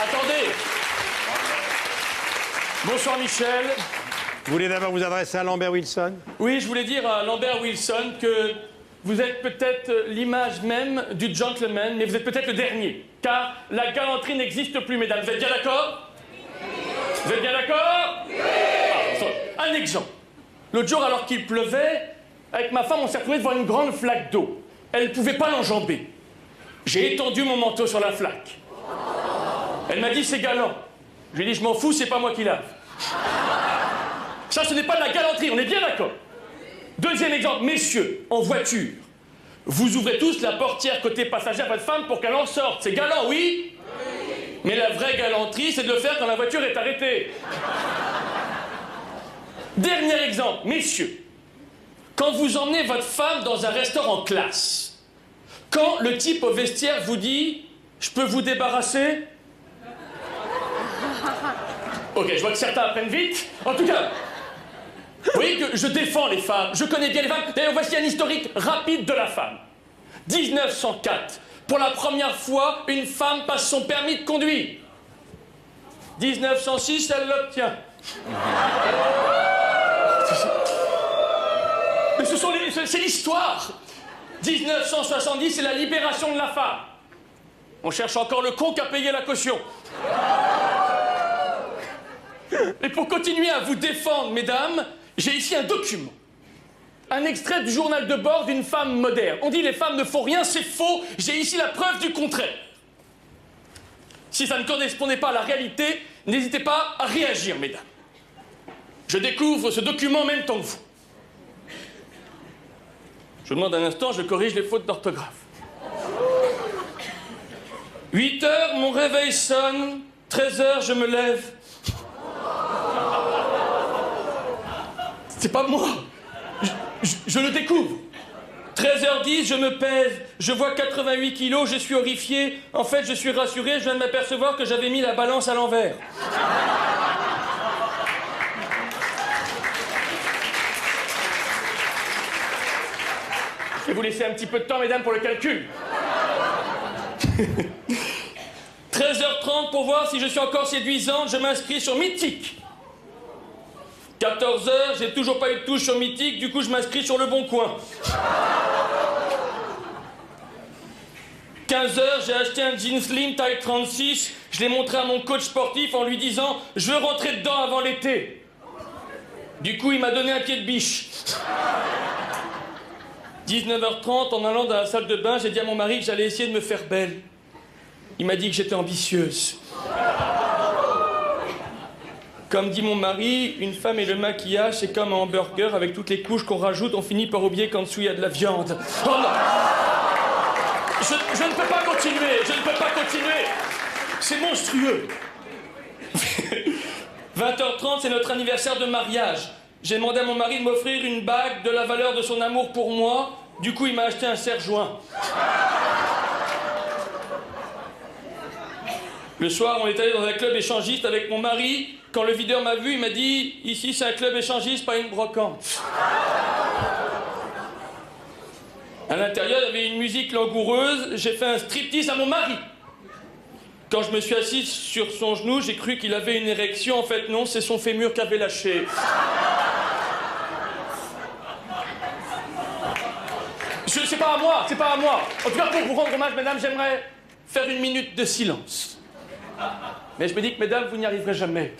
Attendez. Bonsoir Michel. Vous voulez d'abord vous adresser à Lambert Wilson? Oui, je voulais dire à Lambert Wilson que vous êtes peut-être l'image même du gentleman, mais vous êtes peut-être le dernier. Car la galanterie n'existe plus, mesdames. Vous êtes bien d'accord? Vous êtes bien d'accord? Un exemple. L'autre jour, alors qu'il pleuvait, avec ma femme, on s'est retrouvés devant une grande flaque d'eau. Elle ne pouvait pas l'enjamber. J'ai étendu mon manteau sur la flaque. Elle m'a dit, c'est galant. Je lui ai dit, je m'en fous, c'est pas moi qui lave. Ça, ce n'est pas de la galanterie, on est bien d'accord. Deuxième exemple, messieurs, en voiture, vous ouvrez tous la portière côté passager à votre femme pour qu'elle en sorte. C'est galant, oui? Mais la vraie galanterie, c'est de le faire quand la voiture est arrêtée. Dernier exemple, messieurs, quand vous emmenez votre femme dans un restaurant classe, quand le type au vestiaire vous dit « Je peux vous débarrasser ?» Ok, je vois que certains apprennent vite. En tout cas, vous voyez que je défends les femmes, je connais bien les femmes. D'ailleurs, voici un historique rapide de la femme. 1904, pour la première fois, une femme passe son permis de conduire. 1906, elle l'obtient. Mais c'est l'histoire. 1970, c'est la libération de la femme. On cherche encore le con qui a payé la caution. Et pour continuer à vous défendre, mesdames, j'ai ici un document. Un extrait du journal de bord d'une femme moderne. On dit les femmes ne font rien, c'est faux. J'ai ici la preuve du contraire. Si ça ne correspondait pas à la réalité, n'hésitez pas à réagir, mesdames. Je découvre ce document en même temps que vous. Je demande un instant, je corrige les fautes d'orthographe. 8 heures, mon réveil sonne. 13 heures, je me lève. C'est pas moi. Je le découvre. 13h10, je me pèse. Je vois 88 kilos, je suis horrifié. En fait, je suis rassuré, je viens de m'apercevoir que j'avais mis la balance à l'envers. Je vais vous laisser un petit peu de temps, mesdames, pour le calcul. 13h30 pour voir si je suis encore séduisante, je m'inscris sur Mythique. 14h, j'ai toujours pas eu de touche sur Mythique, du coup je m'inscris sur Le Bon Coin. 15h, j'ai acheté un jean slim taille 36, je l'ai montré à mon coach sportif en lui disant « Je veux rentrer dedans avant l'été ». Du coup, il m'a donné un pied de biche. 19h30, en allant dans la salle de bain, j'ai dit à mon mari que j'allais essayer de me faire belle. Il m'a dit que j'étais ambitieuse. Comme dit mon mari, une femme et le maquillage, c'est comme un hamburger, avec toutes les couches qu'on rajoute, on finit par oublier qu'en dessous, il y a de la viande. Oh non. Je ne peux pas continuer, je ne peux pas continuer. C'est monstrueux. 20h30, c'est notre anniversaire de mariage. J'ai demandé à mon mari de m'offrir une bague de la valeur de son amour pour moi. Du coup, il m'a acheté un serre-joint. Le soir, on est allé dans un club échangiste avec mon mari. Quand le videur m'a vu, il m'a dit « Ici, c'est un club échangiste, pas une brocante. » À l'intérieur, il y avait une musique langoureuse. J'ai fait un striptease à mon mari. Quand je me suis assis sur son genou, j'ai cru qu'il avait une érection. En fait, non, c'est son fémur qui avait lâché. C'est pas à moi, c'est pas à moi. En tout cas, pour vous rendre hommage, mesdames, j'aimerais faire une minute de silence. Mais je me dis que, mesdames, vous n'y arriverez jamais.